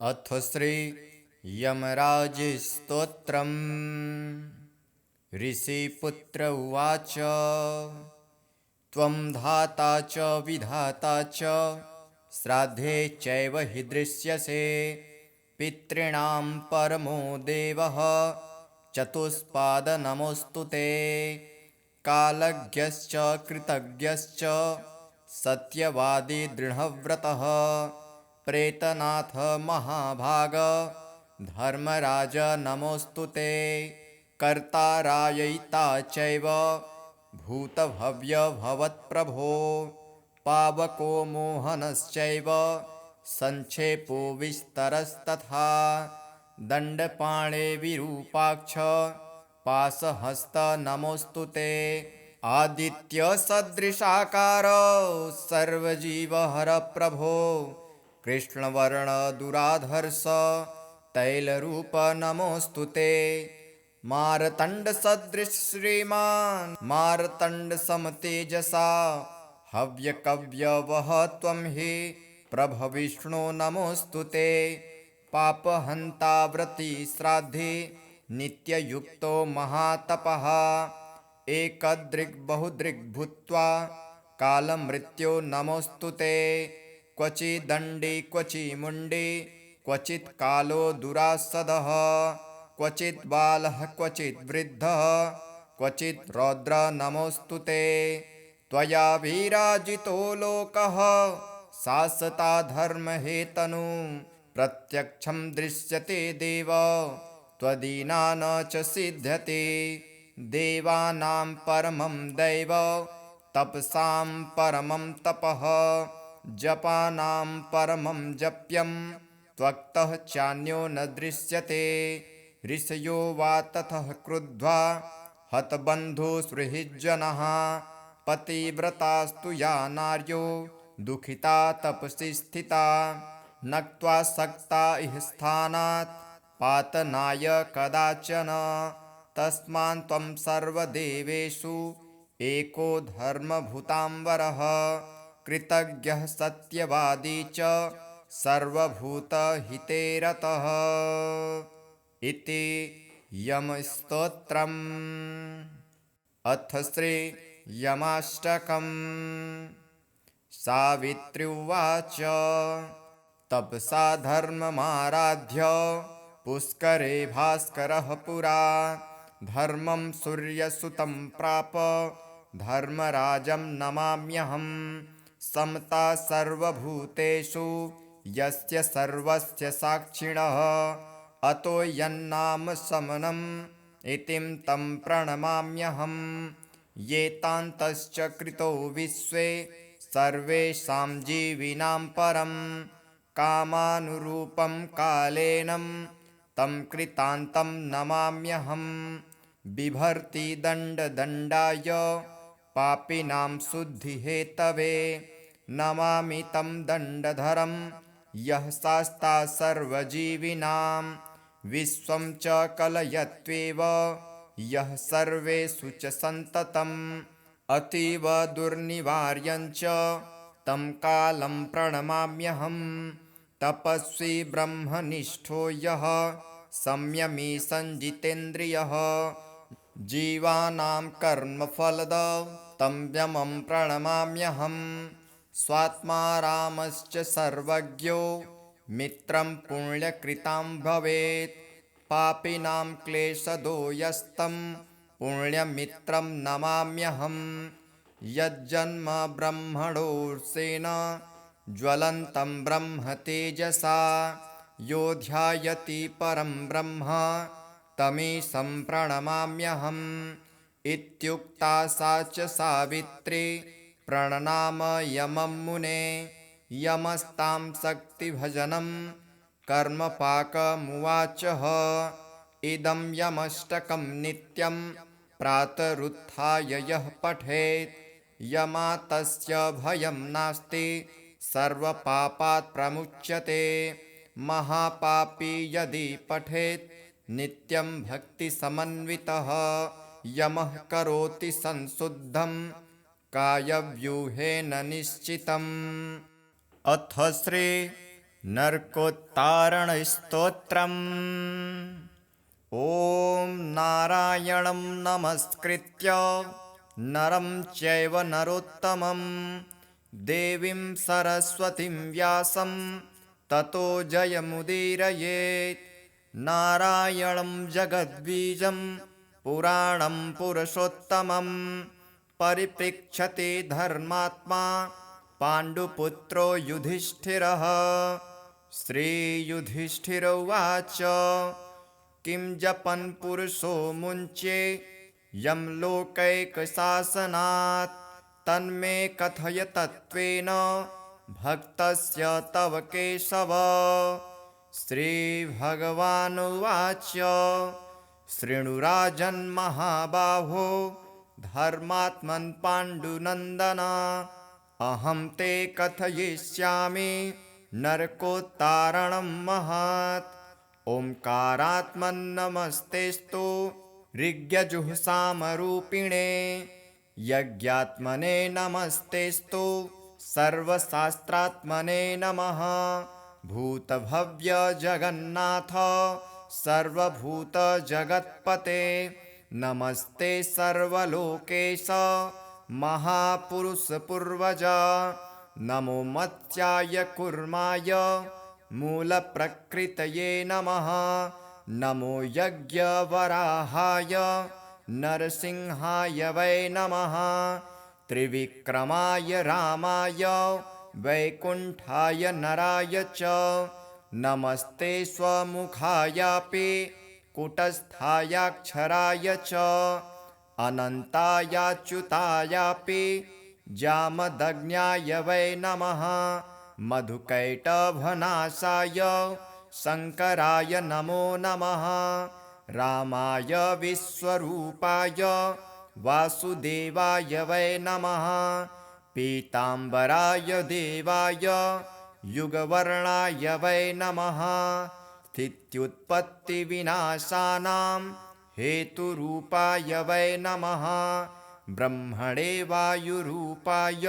अथ श्री यमराज स्तोत्रम्। ऋषिपुत्र उवाच। त्वं धाता च विधाता च श्राद्धे चैव हि दृश्यसे। पितॄणां परमो देवः चतुष्पाद नमोऽस्तु ते। कालज्ञश्च कृतज्ञश्च सत्यवादी दृढव्रतः। प्रेतनाथ महाभाग धर्मराज नमोऽस्तु ते। कर्तारायिता चैव भूतभव्य भवत्प्रभो। पावको मोहनश्चैव संक्षेपो विस्तरस्तथा। दण्डपाणे विरूपाक्ष पाशहस्त नमोऽस्तु ते। आदित्यसदृशाकार सर्वजीवहर प्रभो। कृष्णवर्ण दुराधर्ष तैलरूप नमोऽस्तु ते। मार्तण्ड सदृश श्रीमान् मार्तण्ड समतेजसा। हव्यकव्यवः त्वं हि प्रभविष्णो नमोऽस्तु ते। पापहन्ता व्रती श्राद्धे नित्ययुक्तो महातपः। एकदृग् बहुदृग् भूत्वा कालमृत्यो नमोऽस्तु ते। क्वचिदण्डे क्वचिमुण्डे क्वचित् कालो दुरासदः। क्वचित् बालः क्वचित् वृद्धः क्वचित् रौद्र नमोऽस्तु ते। त्वया विराजितो लोकः शासता धर्महेतनु। प्रत्यक्षं दृश्यते देव त्वदीना न च सिध्यते। देवानां परमं दैव तपसां परमं तपः। जपानां परमं जप्यं त्वक्तः चान्यो न दृश्यते। ऋषयो वा ततः क्रुद्ध्वा हतबन्धुसुहृज्जनः। पतिव्रतास्तु या नार्यो दुःखिता तपसि स्थिता। नक्त्वा सक्ता इह स्थानात् पातनाय कदाचन। तस्मात्त्वं सर्वदेवेषु एको धर्मभूताम्बरः। कृतज्ञः सत्यवादी च सर्वभूतहिते रतः। इति यमस्तोत्रम्। अथ श्री यमाष्टकम्। सावित्री उवाच। तपसा धर्ममाराध्य पुष्करे भास्करः पुरा। धर्मं सूर्यसुतं प्राप धर्मराजं नमाम्यहम्। समता सर्वभूतेषु यस्य सर्वस्य साक्षिणः। अतो यन्नाम समनम् इतिं तं प्रणमाम्यहम्। येतान्तश्च कृतो विश्वे सर्वेषां जीविनां परं। कामानुरूपं कालेनं तं कृतान्तं नमाम्यहम्। बिभर्ति दण्डदण्डाय पापिनां शुद्धिहेतवे। नमामि तं दण्डधरं यः शास्ता सर्वजीविनां। विश्वं च कलयत्वेव यः सर्वेषु च सन्ततम्। अतीव दुर्निवार्यं च तं कालं प्रणमाम्यहम्। तपस्वी ब्रह्मनिष्ठो यः संयमी संजितेन्द्रियः। जीवानां कर्मफलदं तं यमं प्रणमाम्यहम्। स्वात्मा रामश्च सर्वज्ञो मित्रं पुण्यकृतां भवेत्। पापिनां क्लेशदो यस्तं पुण्यमित्रं नमाम्यहम्। यज्जन्म ब्रह्मणोऽर्षेण ज्वलन्तं ब्रह्म तेजसा। यो ध्यायति परं ब्रह्म तमीशं प्रणमाम्यहम्। इत्युक्ता सा च सावित्री प्रणनाम यमं मुने। यमस्तां शक्तिभजनं कर्मपाकमुवाचः। इदं यमष्टकं नित्यं प्रातरुत्थाय यः पठेत्। यमातस्य भयं नास्ति सर्वपापात् प्रमुच्यते। महापापी यदि पठेत् नित्यं भक्तिसमन्वितः। यमः करोति संशुद्धं कायव्यूहेन निश्चितम्। अथ श्री नरकोत्तारणस्तोत्रम्। ॐ नारायणं नमस्कृत्य नरं चैव नरोत्तमं देवीं सरस्वतीं व्यासं ततो जयमुदीरयेत्। नारायणं जगद्बीजं पुराणं पुरुषोत्तमं परिपृच्छते धर्मात्मा पाण्डुपुत्रो युधिष्ठिरः। श्रीयुधिष्ठिर उवाच किं जपन् पुरुषो मुञ्चे यं लोकैकशासनात् तन्मे कथय तत्त्वेन भक्तस्य तव केशव। श्रीभगवानुवाच शृणुराजन्महाबाहो धर्मात्मन् पाण्डुनन्दन अहं ते कथयिष्यामि नरकोत्तारणं महत्। ओंकारात्मन्नमस्तेस्तु ऋग्यजुःसामरूपिणे यज्ञात्मने नमस्तेस्तु सर्वशास्त्रात्मने नमः। भूतभव्यजगन्नाथ सर्वभूतजगत्पते नमस्ते सर्वलोकेश महापुरुषपूर्वज। नमो मत्स्याय कूर्माय मूलप्रकृतये नमः। नमो यज्ञवराहाय नरसिंहाय वै नमः। त्रिविक्रमाय रामाय वैकुण्ठाय नराय च नमस्ते स्वमुखायापि कूटस्थायाक्षराय च अनन्तायाच्युतायापि जामदग्न्याय वै नमः। मधुकैटभनाशाय शङ्कराय नमो नमः। रामाय विश्वरूपाय वासुदेवाय वै नमः। पीताम्बराय देवाय युगवर्णाय वै नमः। स्थित्युत्पत्तिविनाशानां हेतुरूपाय वै नमः। ब्रह्मणे वायुरूपाय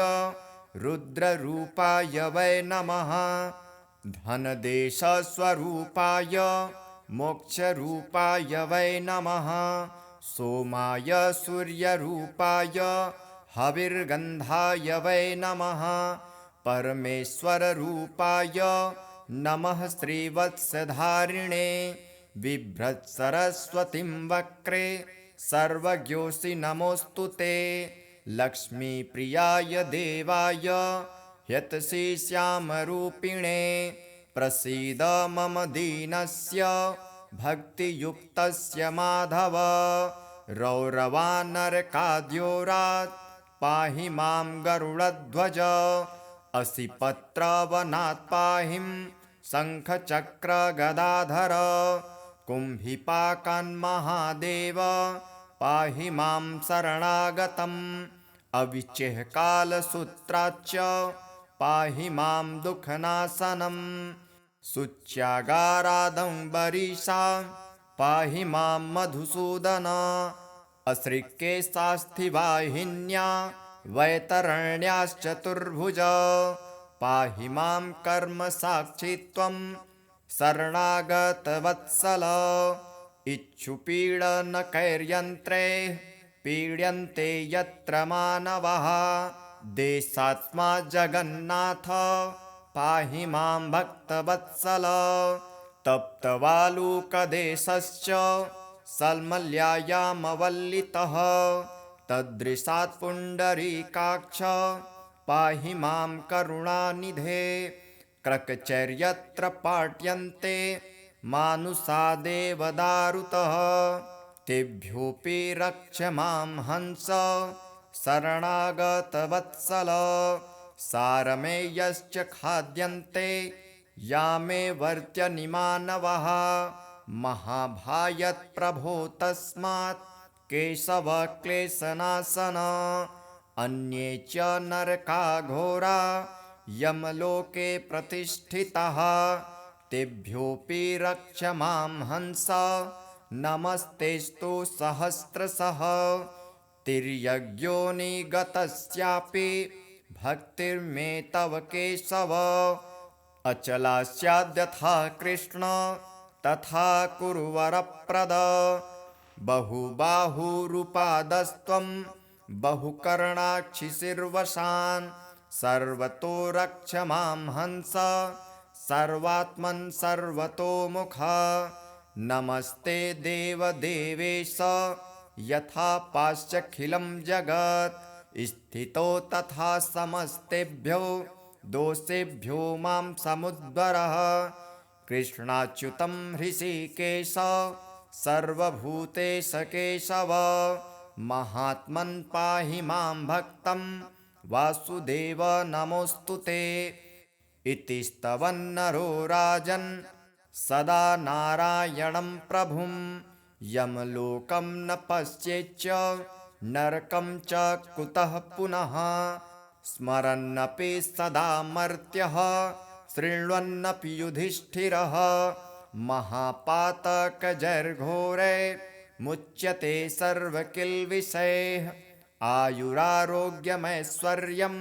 रुद्ररूपाय वै नमः। धनदेशस्वरूपाय मोक्षरूपाय वै नमः। सोमाय सूर्यरूपाय हविर्गन्धाय वै नमः। परमेश्वररूपाय नमः। श्रीवत्सधारिणे बिभ्रत्सरस्वतीं वक्रे सर्वज्ञोऽसि नमोऽस्तु ते। लक्ष्मीप्रियाय देवाय यतसि श्यामरूपिणे प्रसीद मम दीनस्य भक्तियुक्तस्य माधव। रौरवानरकाद्योरात् पाहि मां गरुडध्वज। असिपत्रवनात् पाहि शङ्खचक्रगदाधर। कुम्भिपाकान्महादेव पाहि मां शरणागतम्। अविचेहकालसूत्राच्च पाहि मां दुःखनाशनम्। शुच्यागारादम्बरीषा पाहि मां मधुसूदन। अश्रिकेशास्थिवाहिन्या वैतरण्याश्चतुर्भुज पाहि मां कर्मसाक्षि त्वं शरणागतवत्सल। इच्छुपीडनकैर्यन्त्रे पीड्यन्ते यत्र मानवाः। देशात्मा जगन्नाथ पाहि मां भक्तवत्सल। तप्तवालुकदेशश्च सल्मल्यायामवल्लितः तदृशात् पुण्डरीकाक्ष पाहि मां करुणानिधे। क्रकचर्यत्र पाट्यन्ते मानुषा देवदारुतः तेभ्योऽपि रक्ष मां हंस शरणागतवत्सल। सारमेयश्च खाद्यन्ते यामे वर्त्यनिमानवः। महाभायत्प्रभो तस्मात् केशव क्लेशनाशन। अन्ये च नरकाघोरा यमलोके प्रतिष्ठिताः तेभ्योऽपि रक्ष मां हंस नमस्तेस्तु सहस्रशः। तिर्यग्योनिगतस्यापि भक्तिर्मे तव केशव। अचला स्याद्यथा कृष्ण तथा कुरु वरप्रद बहुबाहुरुपादस्त्वं बहुकर्णाक्षिशिर्वशान् सर्वतो रक्ष मां हंस सर्वात्मन् सर्वतोमुख नमस्ते देवदेवेश यथा पाश्चखिलं जगत् स्थितो तथा समस्तेभ्यो दोषेभ्यो मां समुद्धरः कृष्णाच्युतं हृषीकेश सर्वभूतेश केशव महात्मन् पाहि मां भक्तं वासुदेव नमोऽस्तु ते इति स्तवन्नरो राजन् सदा नारायणं प्रभुं यमलोकं न पश्येच्च नरकं च कुतः पुनः स्मरन्नपि सदा मर्त्यः शृण्वन्नपि युधिष्ठिरः महापातकजर्घोरे मुच्यते सर्वकिल्बिषैः आयुरारोग्यमैश्वर्यं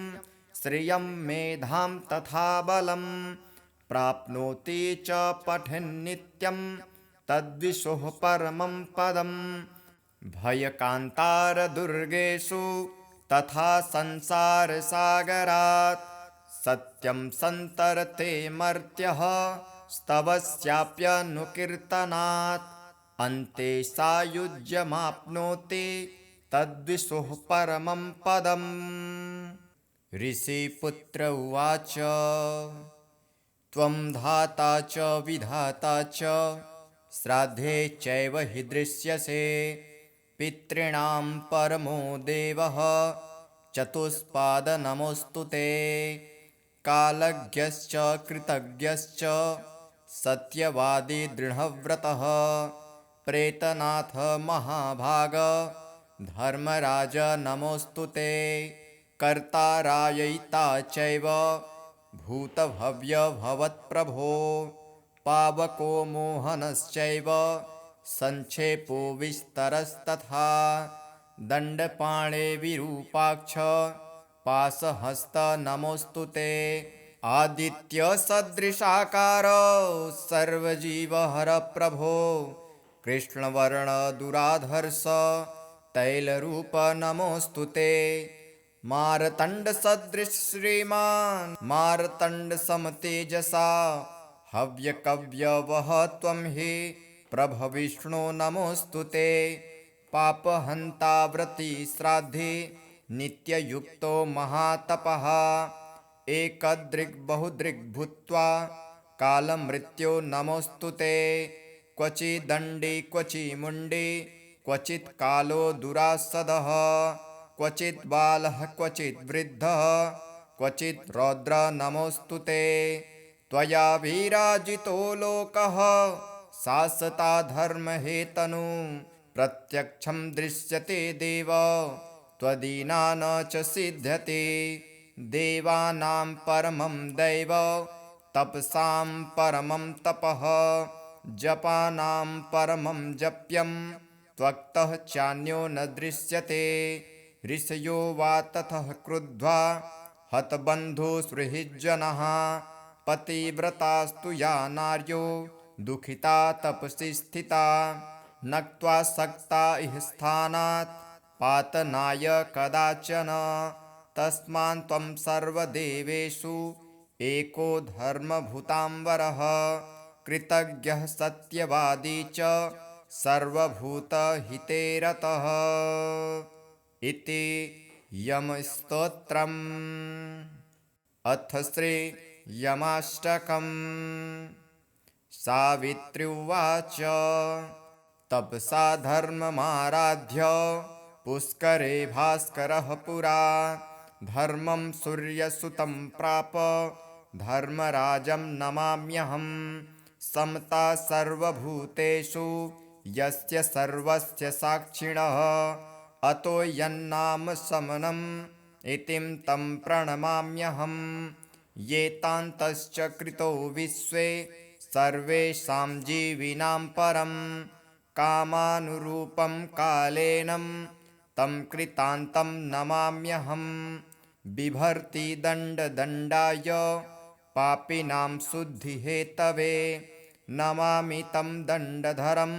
श्रियं मेधां तथा बलं प्राप्नोति च पठन्नित्यं तद्विशुः परमं पदम् भयकान्तारदुर्गेषु तथा संसारसागरात् सत्यं सन्तरते मर्त्यः स्तवस्याप्यनुकीर्तनात् अन्ते सायुज्यमाप्नोति तद्विशुः परमं पदम् ऋषिपुत्र उवाच त्वं धाता च विधाता च श्राद्धे चैव हि दृश्यसे पितॄणां परमो देवः चतुष्पाद नमोऽस्तु ते कालज्ञश्च कृतज्ञश्च सत्यवादी दृढव्रतः प्रेतनाथ महाभाग धर्मराज नमोऽस्तु ते कर्तारायिता चैव भूतभव्य भवत्प्रभो पावको मोहनश्चैव संक्षेपो विस्तरस्तथा दण्डपाणे विरूपाक्ष पाशहस्त नमोऽस्तु ते आदित्यसदृशाकार सर्वजीवहर प्रभो कृष्णवर्णदुराधर्ष तैलरूप नमोऽस्तु ते मार्तण्डसदृश श्रीमान् मार्तण्डसमतेजसा हव्यकव्यवः त्वं हि प्रभविष्णो नमोऽस्तु ते पापहन्ता व्रती श्राद्धे नित्ययुक्तो महातपः एकदृग्बहुदृग् भूत्वा कालमृत्यो नमोऽस्तु ते क्वचिदण्डे क्वचिमुण्डे क्वचित् कालो दुरासदः क्वचित् बालः क्वचित् वृद्धः क्वचित् रौद्र नमोऽस्तु ते त्वया विराजितो लोकः शासता धर्महेतनु प्रत्यक्षं दृश्यते देव त्वदीना न च सिद्ध्यते देवानां परमं दैव तपसां परमं तपः जपानां परमं जप्यं त्वक्तः चान्यो न दृश्यते ऋषयो वा ततः क्रुद्ध्वा हतबन्धुसुहृज्जनः पतिव्रतास्तु या नार्यो दुःखिता तपसि स्थिता नक्त्वा सक्ता इह स्थानात् पातनाय कदाचन तस्मान् त्वं सर्वदेवेषु एको धर्मभूताम्बरः कृतज्ञः सत्यवादी च सर्वभूतहिते रतः इति यमस्तोत्रम् अथ श्री यमाष्टकम् सावित्री उवाच तपसा धर्ममाराध्य पुष्करे भास्करः पुरा धर्मं सूर्यसुतं प्राप धर्मराजं नमाम्यहं समता सर्वभूतेषु यस्य सर्वस्य साक्षिणः अतो यन्नाम समनम् इतिं तं प्रणमाम्यहं येतान्तश्च कृतो विश्वे सर्वेषां जीविनां परं कामानुरूपं कालेनं तं कृतान्तं नमाम्यहं बिभर्ति दण्डदण्डाय पापिनां शुद्धिहेतवे नमामि तं दण्डधरं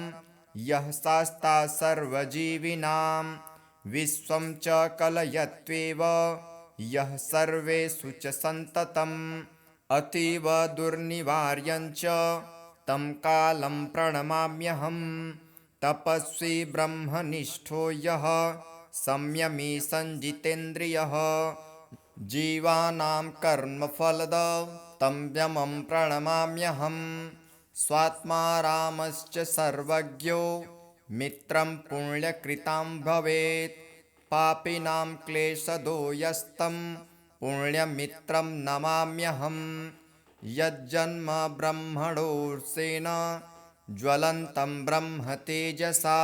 यः शास्ता सर्वजीविनां विश्वं च कलयत्वेव यः सर्वेषु च सन्ततम् अतीव दुर्निवार्यं च तं कालं प्रणमाम्यहम् तपस्वी ब्रह्मनिष्ठो यः संयमी संजितेन्द्रियः जीवानां कर्मफलदं तं यमं प्रणमाम्यहम् स्वात्मा रामश्च सर्वज्ञो मित्रं पुण्यकृतां भवेत् पापिनां क्लेशदो यस्तं पुण्यमित्रं नमाम्यहम् यज्जन्म ब्रह्मणोऽर्षेण ज्वलन्तं ब्रह्म तेजसा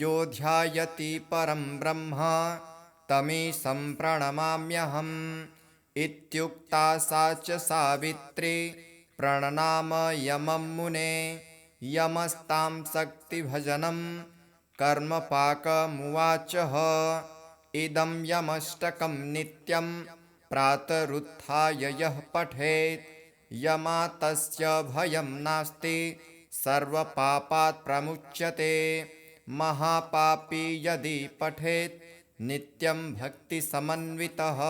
यो ध्यायति परं ब्रह्म तमीशं प्रणमाम्यहम् इत्युक्ता सा च सावित्री प्रणनाम यमं मुने यमस्तां शक्तिभजनं कर्मपाकमुवाचः इदं यमष्टकं नित्यं प्रातरुत्थाय यः पठेत् यमातस्य भयं नास्ति सर्वपापात् प्रमुच्यते महापापी यदि पठेत् नित्यं भक्तिसमन्वितः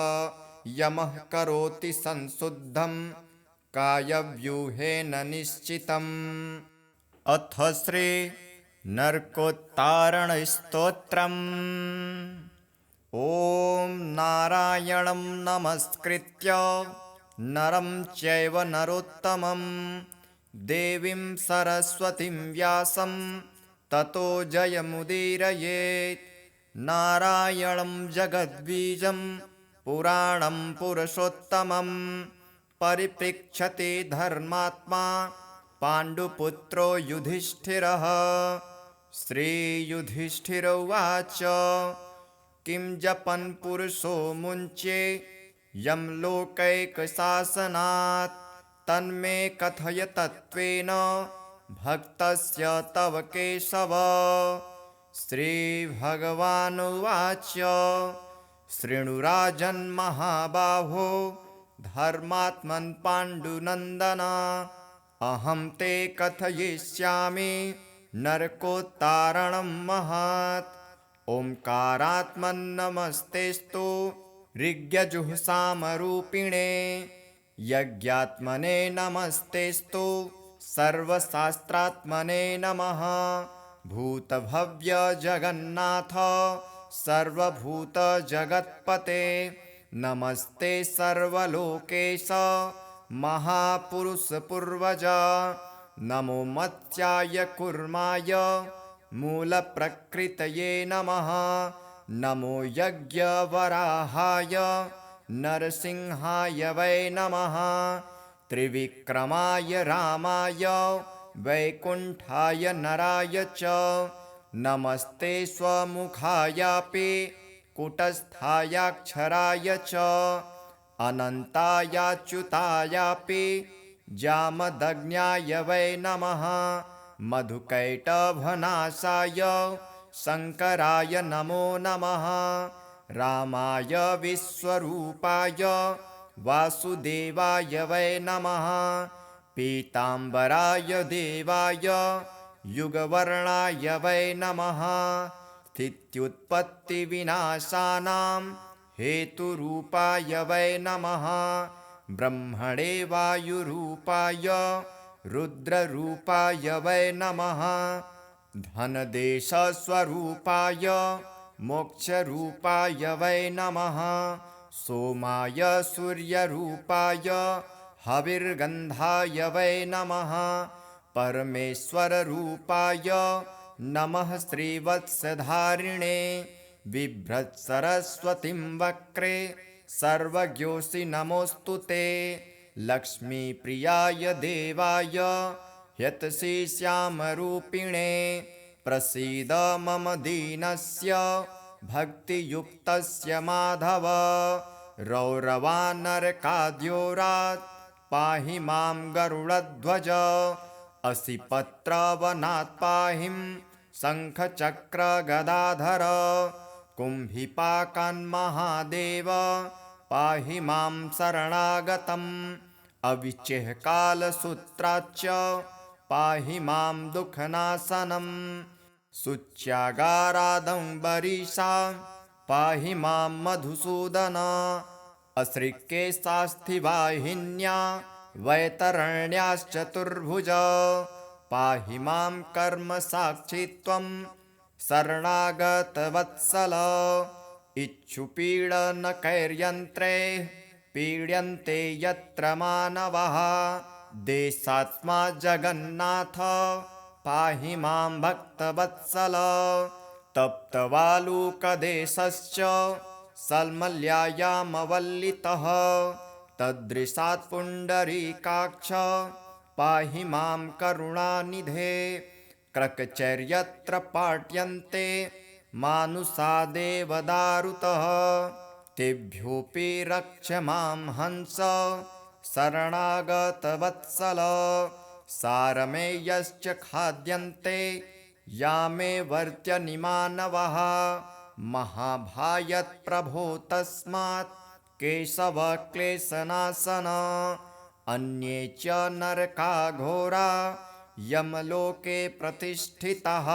यमः करोति संशुद्धं कायव्यूहेन निश्चितम्। अथ श्री नरकोत्तारणस्तोत्रम्। ॐ नारायणं नमस्कृत्य नरं चैव नरोत्तमं देवीं सरस्वतीं व्यासं ततो जयमुदीरयेत्। नारायणं जगद्बीजं पुराणं पुरुषोत्तमं परिपृच्छति धर्मात्मा पाण्डुपुत्रो युधिष्ठिरः। श्रीयुधिष्ठिर उवाच किं जपन् पुरुषो मुञ्चे यं लोकैकशासनात् तन्मे कथय तत्त्वेन भक्तस्य तव केशव। श्रीभगवानुवाच शृणुराजन् महाबाहो धर्मात्मन् पाण्डुनन्दन अहं ते कथयिष्यामि नरकोत्तारणं महत्। ओंकारात्मन्नमस्तेस्तु ऋग्यजुःसामरूपिणे यज्ञात्मने नमस्तेस्तु सर्वशास्त्रात्मने नमः। भूतभव्यजगन्नाथ सर्वभूतजगत्पते नमस्ते सर्वलोकेश महापुरुषपूर्वज। नमो मत्स्याय कूर्माय मूलप्रकृतये नमः। नमो यज्ञवराहाय नरसिंहाय वै नमः। त्रिविक्रमाय रामाय वैकुण्ठाय नराय च नमस्ते स्वमुखायापि कूटस्थायाक्षराय च अनन्तायाच्युतायापि जामदग्न्याय वै नमः। मधुकैटभनाशाय शङ्कराय नमो नमः। रामाय विश्वरूपाय वासुदेवाय वै नमः। पीताम्बराय देवाय युगवर्णाय वै नमः। स्थित्युत्पत्तिविनाशानां हेतुरूपाय वै नमः। ब्रह्मणे वायुरूपाय रुद्ररूपाय वै नमः। धनदेशस्वरूपाय मोक्षरूपाय वै नमः। सोमाय सूर्यरूपाय हविर्गन्धाय वै नमः। परमेश्वररूपाय नमः। श्रीवत्सधारिणे बिभ्रत्सरस्वतीं वक्रे सर्वज्ञोऽसि नमोऽस्तु ते। लक्ष्मीप्रियाय देवाय यतसि श्यामरूपिणे प्रसीद मम दीनस्य भक्तियुक्तस्य माधव। रौरवानरकाद्योरात् पाहि मां गरुडध्वज। असिपत्रवनात् पाहि शङ्खचक्रगदाधर। कुम्भिपाकान् महादेव पाहि मां शरणागतम्। अविचेः कालसूत्राच्च पाहि मां दुःखनाशनम् शुच्यागारादम्बरीषा पाहि मां मधुसूदन अश्रिकेशास्थिवाहिन्या वैतरण्याश्चतुर्भुज पाहि मां कर्मसाक्षी त्वं शरणागतवत्सल इच्छुपीडनकैर्यन्त्रे पीड्यन्ते यत्र मानवाः देशात्मा जगन्नाथ पाहि मां भक्तवत्सल तप्तवालुकदेशश्च सल्मल्यायामवल्लितः तदृशात् पुण्डरीकाक्ष पाहि मां करुणानिधे क्रकचर्यत्र पाट्यन्ते मानुषा देवदारुतः तेभ्योऽपि रक्ष मां हंस शरणागतवत्सल सारमेयश्च खाद्यन्ते यामे वर्त्यनिमानवः महाभायत्प्रभो तस्मात् केशव क्लेशनाशन अन्ये च नरकाघोरा यमलोके प्रतिष्ठिताः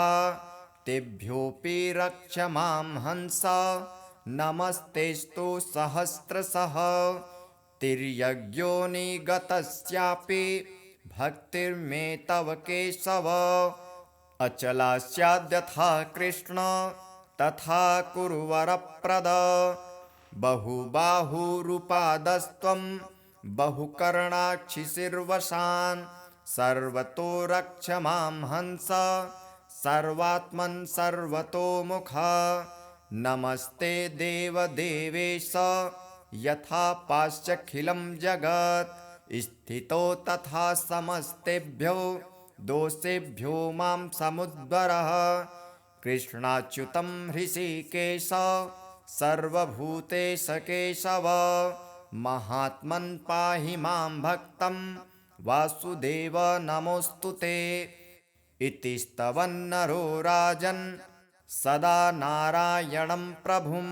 तेभ्योऽपि रक्ष मां हंस नमस्तेस्तु सहस्रशः तिर्यग्योनिगतस्यापि भक्तिर्मे तव केशव अचला स्याद्यथा कृष्ण तथा कुरु वरप्रद बहुबाहुरुपादस्त्वं बहुकर्णाक्षिशिर्वशान् सर्वतो रक्ष मां हंस सर्वात्मन् सर्वतोमुख नमस्ते देवदेवेश यथा पाश्चखिलं जगत् स्थितो तथा समस्तेभ्यो दोषेभ्यो मां समुद्भरः कृष्णाच्युतं हृषीकेश सर्वभूतेश केशव महात्मन् पाहि मां भक्तं वासुदेव नमोऽस्तु ते इति स्तवन्नरो राजन् सदा नारायणं प्रभुं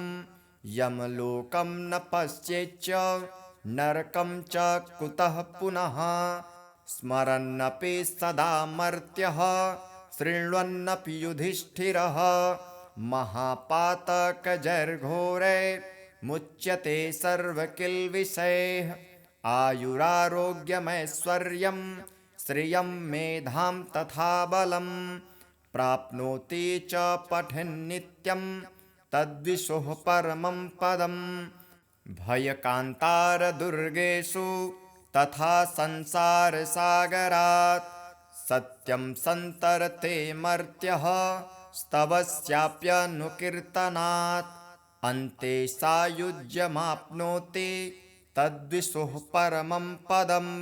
यमलोकं न पश्येच्च नरकं च कुतः पुनः स्मरन्नपि सदा मर्त्यः शृण्वन्नपि युधिष्ठिरः महापातकजैर्घोरे मुच्यते सर्वकिल्बिषैः आयुरारोग्यमैश्वर्यं श्रियं मेधां तथा बलं प्राप्नोति च पठन्नित्यं तद्विशोः परमं पदम् भयकान्तारदुर्गेषु तथा संसारसागरात् सत्यं सन्तरते मर्त्यः स्तवस्याप्यनुकीर्तनात् अन्ते सायुज्यमाप्नोति तद्विशोः परमं पदम्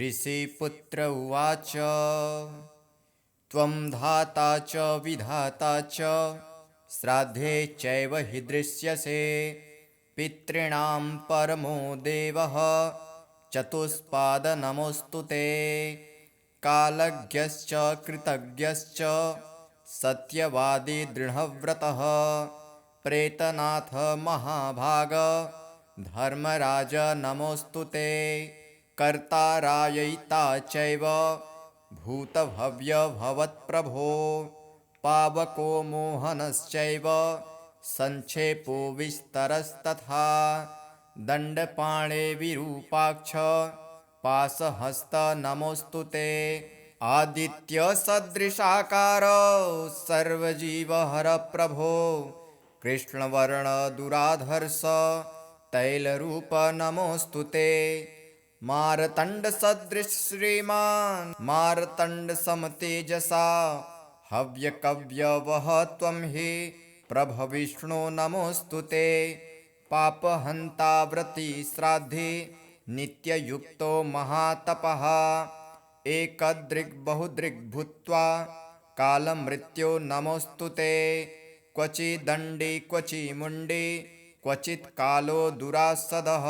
ऋषिपुत्र उवाच त्वं धाता च विधाता च श्राद्धे चैव हि दृश्यसे पितॄणां परमो देवः चतुष्पादनमोऽस्तु ते कालज्ञश्च कृतज्ञश्च सत्यवादी दृढव्रतः प्रेतनाथ महाभाग धर्मराज नमोऽस्तु ते कर्तारायिता चैव भूतभव्यभवत्प्रभो पावको मोहनश्चैव संक्षेपो विस्तरस्तथा दण्डपाणे विरूपाक्ष पाशहस्त नमोऽस्तु ते आदित्यसदृशाकार सर्वजीवहर प्रभो कृष्णवर्णदुराधर्ष तैलरूप नमोऽस्तु ते मार्तण्डसदृश श्रीमान् मार्तण्डसमतेजसा हव्यकव्यवः त्वं हि प्रभविष्णो नमोऽस्तु ते पापहन्ता व्रती श्राद्धे नित्ययुक्तो महातपः एकदृग्बहुदृग् भूत्वा कालमृत्यो नमोऽस्तु ते क्वचिदण्डे क्वचिमुण्डे क्वचित् कालो दुरासदः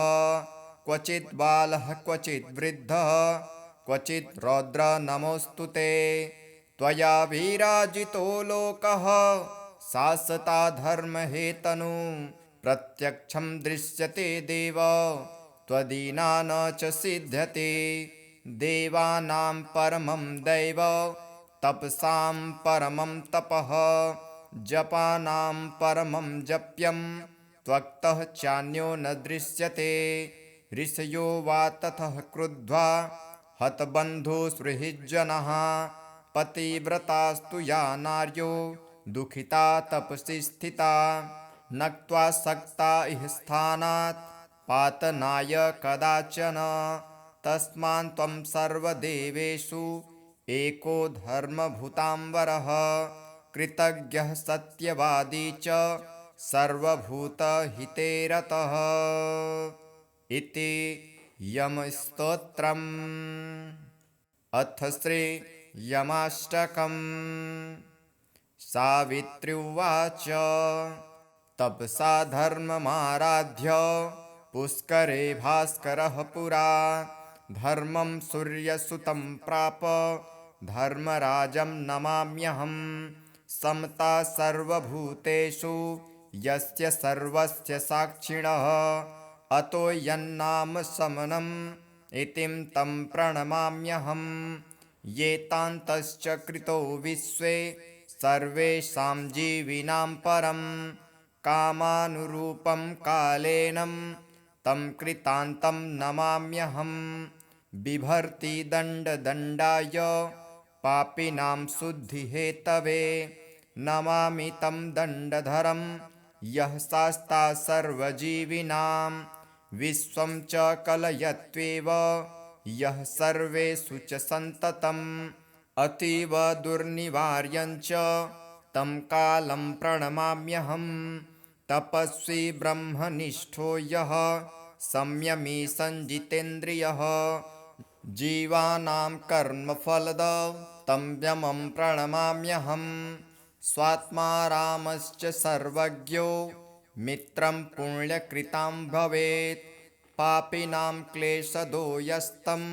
क्वचित् बालः क्वचित् वृद्धः क्वचित् रौद्र नमोऽस्तु ते त्वया विराजितो लोकः शाश्वता धर्महेतनु प्रत्यक्षं दृश्यते देव त्वदीना न च सिद्ध्यति। देवानां परमं दैव तपसां परमं तपः जपानां परमं जप्यं त्वक्तः चान्यो न दृश्यते। ऋषयो वा ततः क्रुद्ध्वा हतबन्धुसुहृज्जनः पतिव्रतास्तु या नार्यो दुःखिता तपसि स्थिता नक्त्वा सक्ता इह स्थानात् पातनाय कदाचन। तस्मान्त्वं सर्वदेवेषु एको धर्मभूताम्बरः कृतज्ञः सत्यवादी च सर्वभूतहिते रतः। इति यमस्तोत्रम्। अथ श्री यमाष्टकम्। सावित्री उवाच तपसा धर्ममाराध्य पुष्करे भास्करः पुरा धर्मं सूर्यसुतं प्राप धर्मराजं नमाम्यहम्। समता सर्वभूतेषु यस्य सर्वस्य साक्षिणः अतो यन्नाम समनम् इतिं तं प्रणमाम्यहम्। येतान्तश्च कृतो विश्वे सर्वेषां जीविनां परं कामानुरूपं कालेनं तं कृतान्तं नमाम्यहम्। बिभर्ति दण्डदण्डाय पापिनां शुद्धिहेतवे नमामि तं दण्डधरं यः शास्ता सर्वजीविनां विश्वं च कलयत्वेव यः सर्वेषु च सन्ततम् अतीव दुर्निवार्यं च तं कालं प्रणमाम्यहम्। तपस्वी ब्रह्मनिष्ठो यः संयमी संजितेन्द्रियः जीवानां कर्मफलदं तं यमं प्रणमाम्यहम्। स्वात्मा रामश्च सर्वज्ञो मित्रं पुण्यकृतां भवेत् पापिनां क्लेशदो यस्तं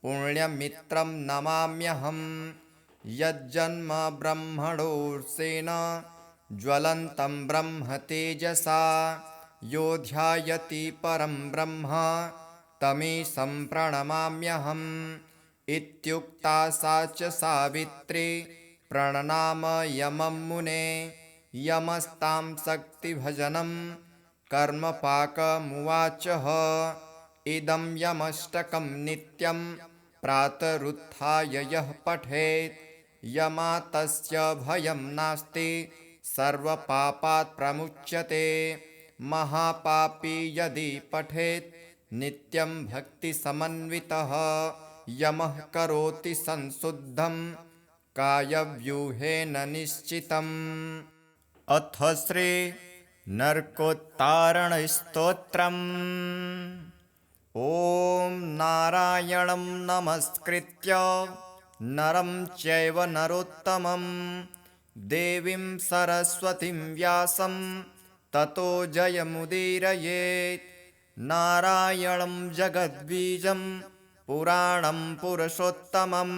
पुण्यमित्रं नमाम्यहम्। यज्जन्म ब्रह्मणोऽर्षेण ज्वलन्तं ब्रह्म तेजसा यो ध्यायति परं ब्रह्म तमीशं प्रणमाम्यहम्। इत्युक्ता सा च सावित्री प्रणनाम यमं मुने यमस्तां शक्तिभजनं कर्मपाकमुवाचः। इदं यमष्टकं नित्यं प्रातरुत्थाय यः पठेत् यमातस्य भयं नास्ति सर्वपापात् प्रमुच्यते। महापापी यदि पठेत् नित्यं भक्तिसमन्वितः यमः करोति संशुद्धं कायव्यूहेन निश्चितम्। अथ श्री नरकोत्तारणस्तोत्रम्। ॐ नारायणं नमस्कृत्य नरं चैव नरोत्तमं देवीं सरस्वतीं व्यासं ततो जयमुदीरयेत्। नारायणं जगद्बीजं पुराणं पुरुषोत्तमं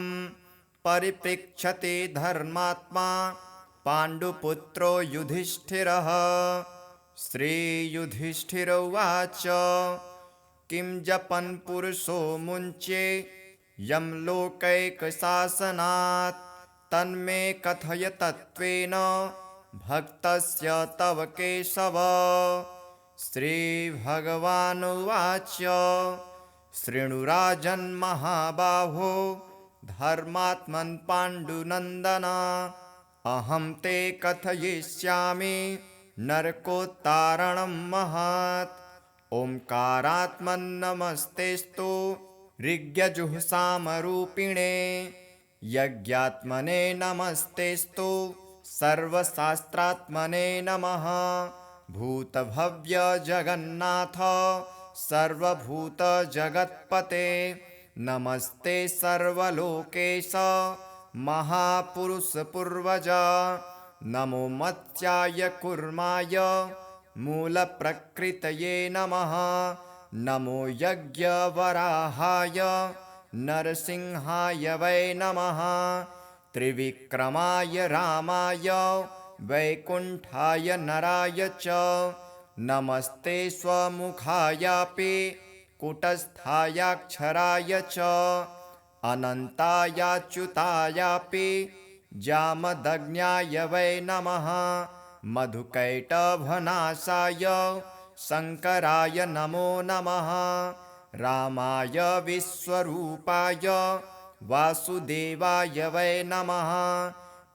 परिपृच्छति धर्मात्मा पाण्डुपुत्रो युधिष्ठिरः। श्रीयुधिष्ठिर उवाच किं जपन् पुरुषो मुञ्चे यं लोकैकशासनात् तन्मे कथय तत्त्वेन भक्तस्य तव केशव। श्रीभगवानुवाच शृणुराजन्महाबाहो धर्मात्मन् पाण्डुनन्दन अहं ते कथयिष्यामि नरकोत्तारणं महत्। ओंकारात्मन्नमस्तेस्तु ऋग्यजुःसामरूपिणे यज्ञात्मने नमस्तेस्तु सर्वशास्त्रात्मने नमः। भूतभव्यजगन्नाथ सर्वभूतजगत्पते नमस्ते सर्वलोकेश महापुरुषपूर्वज। नमो मत्स्याय कूर्माय मूलप्रकृतये नमः। नमो यज्ञवराहाय नरसिंहाय वै नमः। त्रिविक्रमाय रामाय वैकुण्ठाय नराय च नमस्ते स्वमुखायापि कूटस्थायाक्षराय च अनन्तायाच्युतायापि जामदग्न्याय वै नमः मधुकैटभनाशाय शङ्कराय नमो नमः रामाय विश्वरूपाय वासुदेवाय वै नमः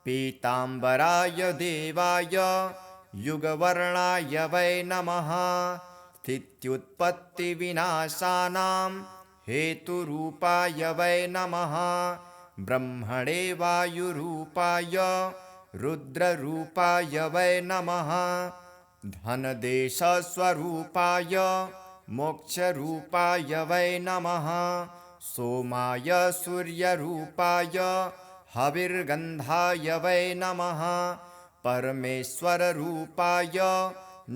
पीताम्बराय देवाय युगवर्णाय वै नमः स्थित्युत्पत्तिविनाशानां हेतुरूपाय वै नमः ब्रह्मणे वायुरूपाय रुद्ररूपाय वै नमः धनदेशस्वरूपाय मोक्षरूपाय वै नमः सोमाय सूर्यरूपाय हविर्गन्धाय वै नमः परमेश्वररूपाय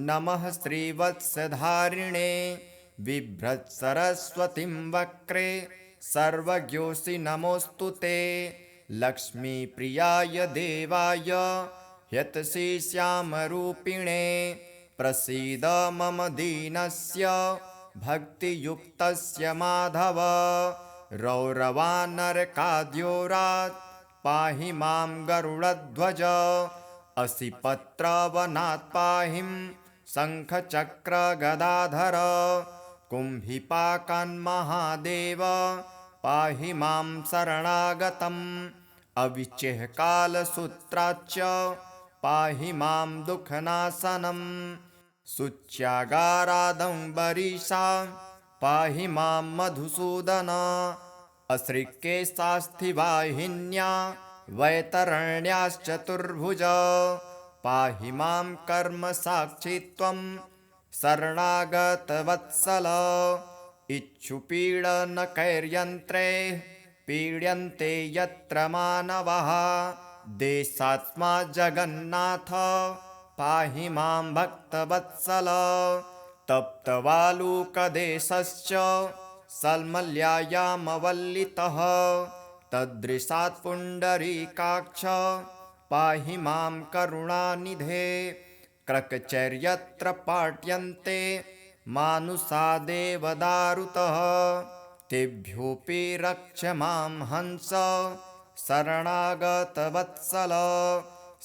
नमः श्रीवत्सधारिणे बिभ्रत्सरस्वतीं वक्रे सर्वज्ञोऽसि नमोऽस्तु ते लक्ष्मीप्रियाय देवाय ह्यतसि श्यामरूपिणे प्रसीद मम दीनस्य भक्तियुक्तस्य माधव रौरवानरकाद्योरात् पाहि मां गरुडध्वज असिपत्रवनात् पाहिं शङ्खचक्रगदाधर कुम्भिपाकान्महादेव पाहि मां शरणागतम् अविचेहकालसूत्राच्च पाहि मां दुःखनाशनम् शुच्यागारादम्बरीषा पाहि मां मधुसूदन अश्रिकेशास्थिवाहिन्या वैतरण्याश्चतुर्भुज पाहि मां कर्मसाक्षि त्वं शरणागतवत्सल इच्छुपीडनकैर्यन्त्रे पीड्यन्ते यत्र मानवाः देशात्मा जगन्नाथ पाहि मां भक्तवत्सल तप्तवालुकदेशश्च सल्मल्यायामवल्लितः तदृशात् पुण्डरीकाक्ष पाहि मां करुणानिधे क्रकचर्यत्र पाट्यन्ते मानुषा देवदारुतः तेभ्योऽपि रक्ष मां हंस शरणागतवत्सल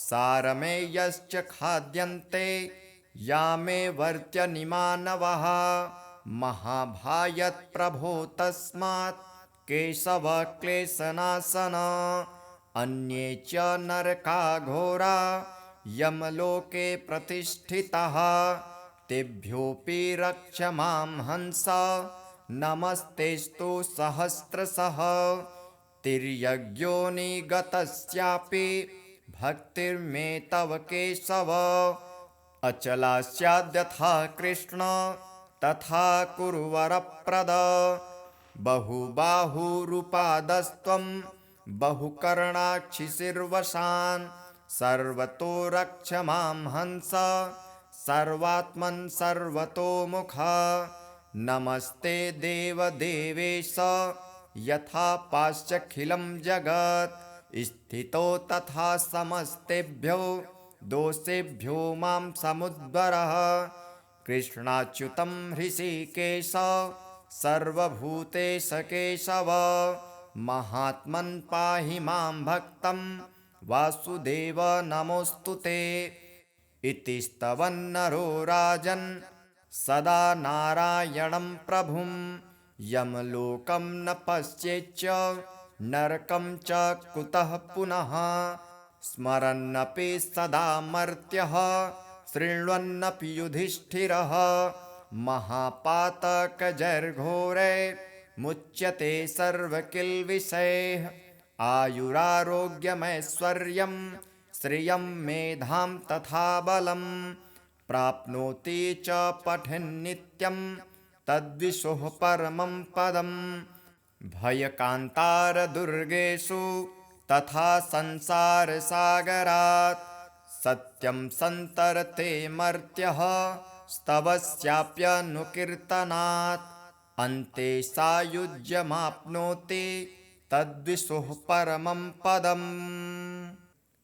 सारमेयश्च खाद्यन्ते यामे वर्त्यनिमानवः महाभायत्प्रभो तस्मात् केशव क्लेशनाशन अन्ये च नरकाघोरा यमलोके प्रतिष्ठिताः तेभ्योऽपि रक्ष मां हंस नमस्तेस्तु सहस्रशः तिर्यग्योनिगतस्यापि भक्तिर्मे तव केशव अचला स्याद्यथा कृष्ण तथा कुरु वरप्रद बहुबाहुरुपादस्त्वं बहुकर्णाक्षिशिर्वशान् सर्वतो रक्ष मां हंस सर्वात्मन् सर्वतोमुख नमस्ते देवदेवेश यथा पाश्चखिलं जगत् स्थितो तथा समस्तेभ्यो दोषेभ्यो मां समुद्भरः कृष्णाच्युतं हृषीकेश सर्वभूतेश केशव महात्मन् पाहि मां भक्तं वासुदेव नमोऽस्तु ते इति स्तवन्नरो राजन् सदा नारायणं प्रभुं यमलोकं न पश्येच्च नरकं च कुतः पुनः स्मरन्नपि सदा मर्त्यः शृण्वन्नपि युधिष्ठिरः महापातकजैर्घोरे मुच्यते सर्वकिल्बिषैः आयुरारोग्यमैश्वर्यं श्रियं मेधां तथा बलं प्राप्नोति च पठन्नित्यं तद्विशोः परमं पदम् भयकान्तारदुर्गेषु तथा संसारसागरात् सत्यं सन्तरते मर्त्यः स्तवस्याप्यनुकीर्तनात् अन्ते सायुज्यमाप्नोति तद्विशोः परमं पदम्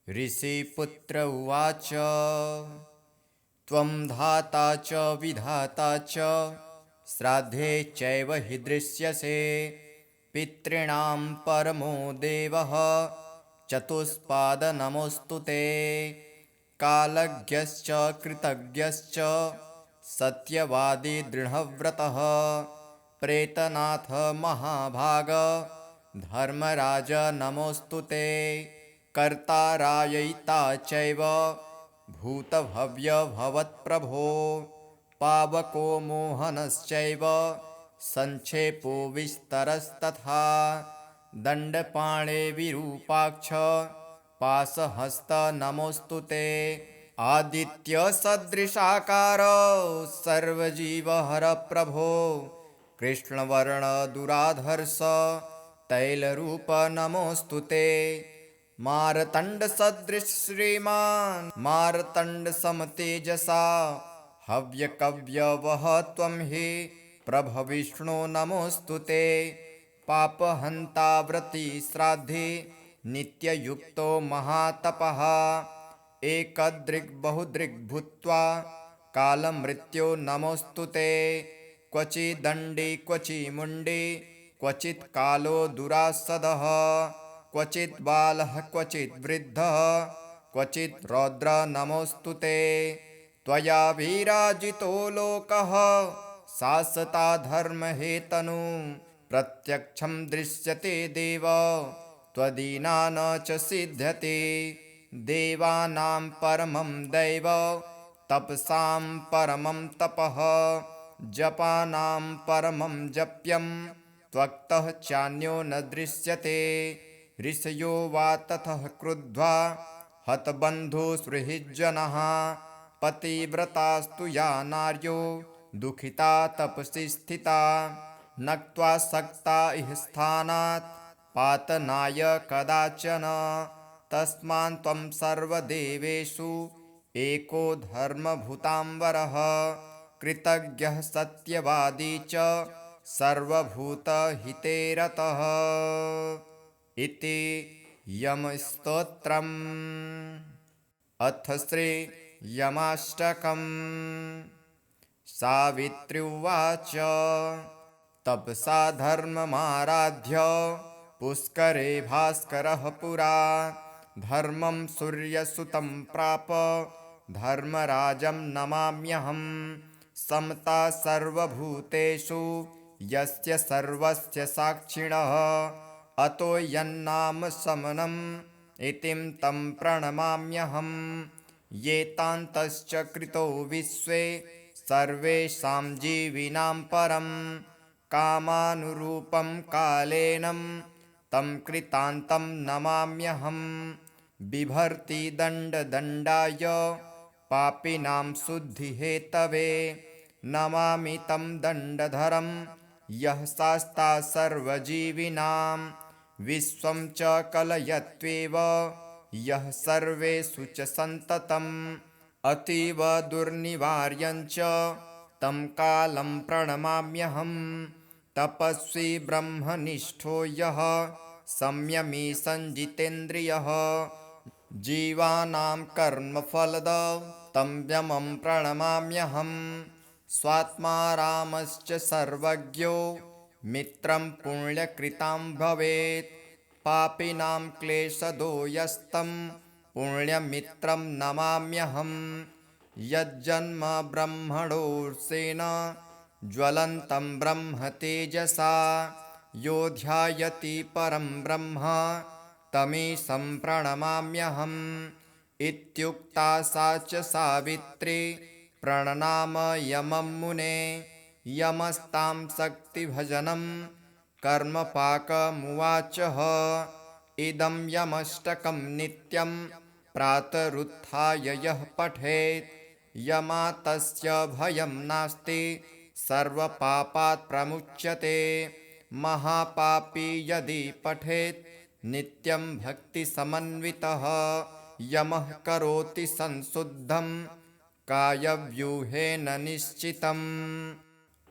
ऋषिपुत्र उवाच त्वं धाता च विधाता च श्राद्धे चैव हि दृश्यसे। पितॄणां परमो देवः चतुष्पाद नमोऽस्तु ते। कालज्ञश्च कृतज्ञश्च सत्यवादी दृढव्रतः। प्रेतनाथ महाभाग धर्मराज नमोऽस्तु ते। कर्तारायिता चैव भूतभव्यभवत्प्रभो। पावको मोहनश्चैव संक्षेपो विस्तरस्तथा। दण्डपाणे विरूपाक्ष पाशहस्त नमोऽस्तु ते। आदित्यसदृशाकार सर्वजीवहर प्रभो। कृष्णवर्णदुराधर्ष तैलरूप नमोऽस्तु ते। मार्तण्डसदृश श्रीमान् मार्तण्डसमतेजसा। हव्यकव्यवः त्वं हि प्रभविष्णो नमोऽस्तु ते। पापहन्ता व्रती श्राद्धे नित्ययुक्तो महातपः। एकदृग्बहुदृग् भूत्वा कालमृत्यो नमोऽस्तु ते। क्वचिदण्डे क्वचिमुण्डे क्वचित् कालो दुरासदः। क्वचित् बालः क्वचित् वृद्धः क्वचित् रौद्र नमोऽस्तु ते। त्वया विराजितो लोकः शासता धर्महेतनु। प्रत्यक्षं दृश्यते देव त्वदीना न च सिध्यते। देवानां परमं दैव तपसां परमं तपः। जपानां परमं जप्यं त्वक्तः चान्यो न दृश्यते। ऋषयो वा ततः क्रुद्ध्वा हतबन्धुसुहृज्जनः। पतिव्रतास्तु या नार्यो दुःखिता तपसि स्थिता। नक्त्वा सक्ता इह स्थानात् पातनाय कदाचन। तस्मान्त्वं सर्वदेवेषु एको धर्मभूताम्बरः। कृतज्ञः सत्यवादी च सर्वभूतहिते रतः। इति यमस्तोत्रम्। अथ श्री यमाष्टकम्। सावित्री उवाच तपसा धर्ममाराध्य पुष्करे भास्करः पुरा। धर्मं सूर्यसुतं प्राप धर्मराजं नमाम्यहम्। समता सर्वभूतेषु यस्य सर्वस्य साक्षिणः। अतो यन्नाम समनम् इतिं तं प्रणमाम्यहम्। येतान्तश्च कृतो विश्वे सर्वेषां जीविनां परं। कामानुरूपं कालेनं तं कृतान्तं नमाम्यहम्। बिभर्ति दण्डदण्डाय पापिनां शुद्धिहेतवे। नमामि तं दण्डधरं यः शास्ता सर्वजीविनां। विश्वं च कलयत्वेव यः सर्वेषु च सन्ततम्। अतीव दुर्निवार्यञ्च तं कालं प्रणमाम्यहम्। तपस्वी ब्रह्मनिष्ठो यः संयमी संजितेन्द्रियः। जीवानां कर्मफलदं तं यमं प्रणमाम्यहम्। स्वात्मा रामश्च सर्वज्ञो मित्रं पुण्यकृतां भवेत्। पापिनां क्लेशदो यस्तं पुण्यमित्रं नमाम्यहम्। यज्जन्म ब्रह्मणोऽर्षेण ज्वलन्तं ब्रह्म तेजसा। यो ध्यायति परं ब्रह्म तमीशं प्रणमाम्यहम्। इत्युक्ता सा च सावित्री प्रणनाम यमं मुने। यमस्तां शक्तिभजनं कर्मपाकमुवाचः। इदं यमष्टकं नित्यं प्रातरुत्थाय यः पठेत्। यमातस्य भयं नास्ति सर्वपापात् प्रमुच्यते। महापापी यदि पठेत् नित्यं भक्तिसमन्वितः। यमः करोति संशुद्धं कायव्यूहेन निश्चितम्।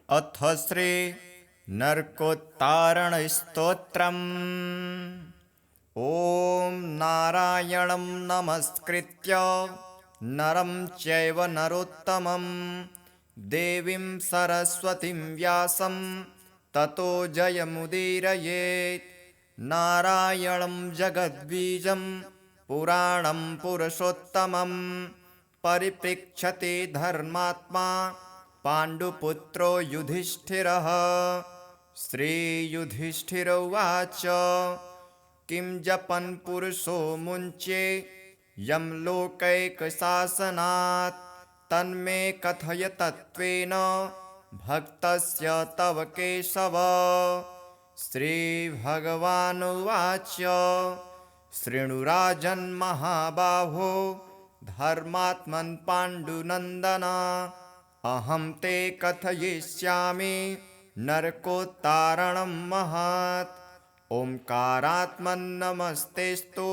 अथ श्री नरकोत्तारणस्तोत्रम्। ॐ नारायणं नमस्कृत्य नरं चैव नरोत्तमं देवीं सरस्वतीं व्यासं ततो जयमुदीरयेत्। नारायणं जगद्बीजं पुराणं पुरुषोत्तमं परिपृच्छते धर्मात्मा पाण्डुपुत्रो युधिष्ठिरः। श्रीयुधिष्ठिर उवाच किं जपन् पुरुषो मुञ्चे यं लोकैकशासनात् तन्मे कथय तत्त्वेन भक्तस्य तव केशव। श्रीभगवानुवाच शृणुराजन्महाबाहो धर्मात्मन् पाण्डुनन्दन अहं ते कथयिष्यामि नरकोत्तारणं महत्। ओंकारात्मन्नमस्तेस्तु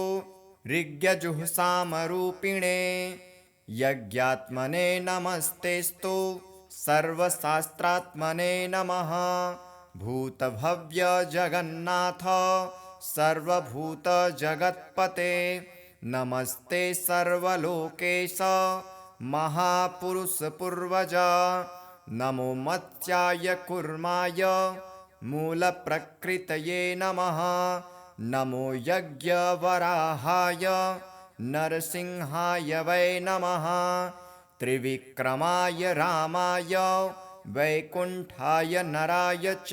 ऋग्यजुःसामरूपिणे यज्ञात्मने नमस्तेस्तु सर्वशास्त्रात्मने नमः। भूतभव्यजगन्नाथ सर्वभूतजगत्पते नमस्ते सर्वलोकेश महापुरुषपूर्वज। नमो मत्स्याय कूर्माय मूलप्रकृतये नमः। नमो यज्ञवराहाय नरसिंहाय वै नमः। त्रिविक्रमाय रामाय वैकुण्ठाय नराय च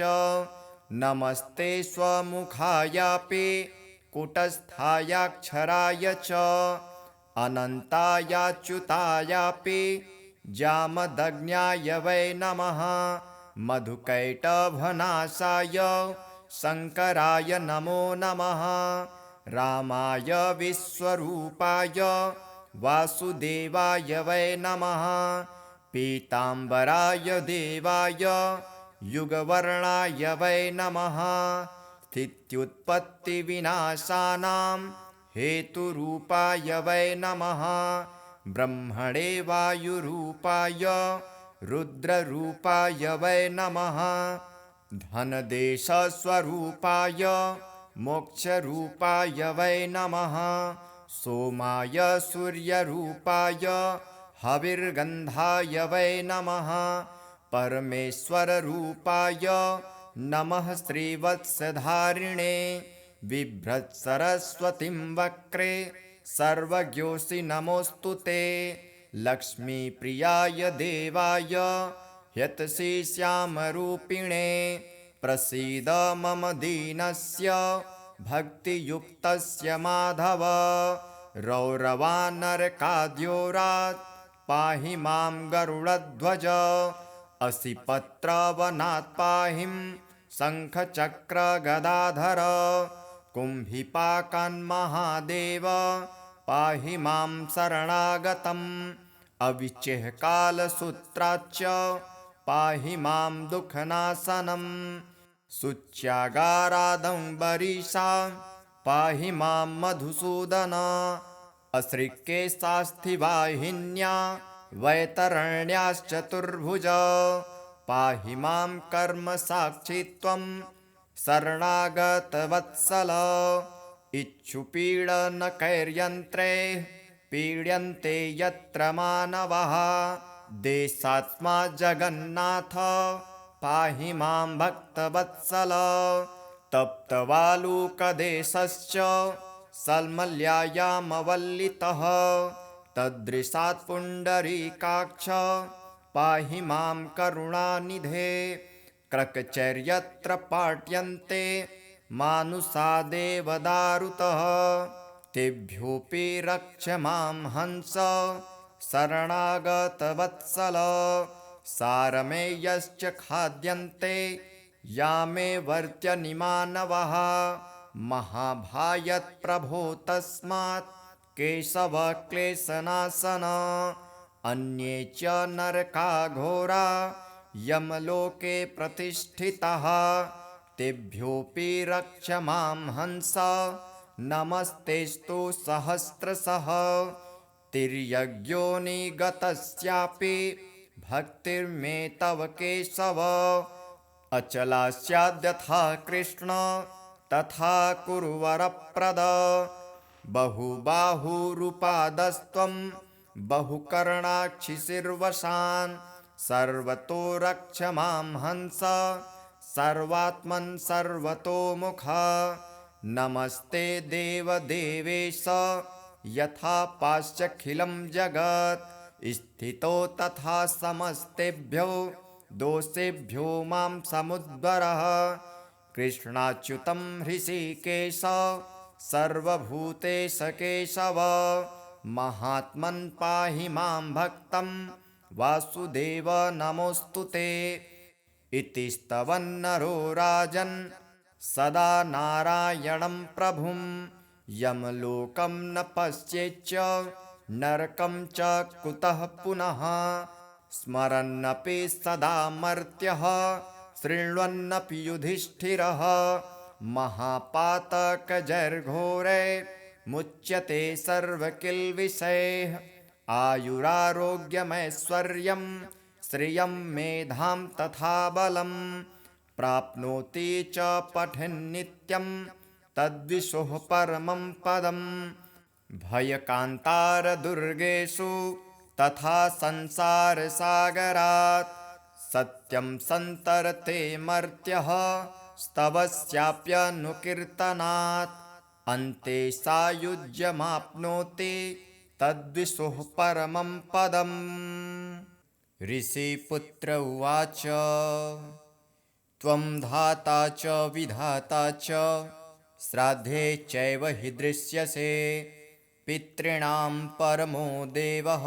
नमस्ते स्वमुखायापि कूटस्थायाक्षराय च अनन्तायाच्युतायापि जामदग्न्याय वै नमः। मधुकैटभनाशाय शङ्कराय नमो नमः। रामाय विश्वरूपाय वासुदेवाय वै नमः। पीताम्बराय देवाय युगवर्णाय वै नमः। स्थित्युत्पत्तिविनाशानां हेतुरूपाय वै नमः। ब्रह्मणे वायुरूपाय रुद्ररूपाय वै नमः। धनदेशस्वरूपाय मोक्षरूपाय वै नमः। सोमाय सूर्यरूपाय हविर्गन्धाय वै नमः। परमेश्वररूपाय नमः। श्रीवत्सधारिणे बिभ्रत्सरस्वतीं वक्रे सर्वज्ञोऽसि नमोऽस्तु ते। लक्ष्मीप्रियाय देवाय यतसि श्यामरूपिणे प्रसीद मम दीनस्य भक्तियुक्तस्य माधव। रौरवानरकाद्योरात् पाहि मां गरुडध्वज। असिपत्रवनात् पाहि शङ्खचक्रगदाधर। कुम्भिपाकान्महादेव पाहि मां शरणागतम्। अविचेहकालसूत्राच्च पाहि मां दुःखनाशनम्। शुच्यागारादम्बरीशा पाहि मां मधुसूदन। अश्रिकेशास्थिवाहिन्या वैतरण्याश्चतुर्भुज पाहि मां कर्मसाक्षि त्वं शरणागतवत्सल। इच्छुपीडनकैर्यन्त्रे पीड्यन्ते यत्र मानवाः। देशात्मा जगन्नाथ पाहि मां भक्तवत्सल। तप्तवालुकदेशश्च सल्मल्यायामवल्लितः तदृशात् पुण्डरीकाक्ष पाहि मां करुणानिधे। क्रकचर्यत्र पाट्यन्ते मानुषा देवदारुतः तेभ्योऽपि रक्ष मां हंस शरणागतवत्सल। सारमेयश्च खाद्यन्ते यामे वर्त्यनिमानवः। महाभायत्प्रभो तस्मात् केशव क्लेशनाशन। अन्ये च नरकाघोरा यमलोके प्रतिष्ठिताः तेभ्योऽपि रक्ष मां हंस नमस्तेस्तु सहस्रशः। तिर्यग्योनिगतस्यापि भक्तिर्मे तव केशव। अचला स्याद्यथा कृष्ण तथा कुरु वरप्रद। बहुबाहुरुपादस्त्वं बहुकर्णाक्षिशिर्वशान् सर्वतो रक्ष मां हंस सर्वात्मन् सर्वतोमुख नमस्ते देवदेवेश यथा पाश्चखिलं जगत् स्थितो तथा समस्तेभ्यो दोषेभ्यो मां समुद्भरः कृष्णाच्युतं हृषीकेश सर्वभूतेश केशव महात्मन् पाहि मां भक्तं वासुदेव नमोऽस्तु ते इति स्तवन्नरो राजन् सदा नारायणं प्रभुं यमलोकं न पश्येच्च नरकं च कुतः पुनः स्मरन्नपि सदा मर्त्यः शृण्वन्नपि युधिष्ठिरः महापातकजैर्घोरे मुच्यते सर्वकिल्बिषैः आयुरारोग्यमैश्वर्यं श्रियं मेधां तथा बलं प्राप्नोति च पठन्नित्यं तद्विशुः परमं पदम् भयकान्तारदुर्गेषु तथा संसारसागरात् सत्यं सन्तरते मर्त्यः स्तवस्याप्यनुकीर्तनात् अन्ते सायुज्यमाप्नोति तद्विशुः परमं पदम् ऋषिपुत्र उवाच त्वं धाता च विधाता च श्राद्धे चैव हि दृश्यसे पितॄणां परमो देवः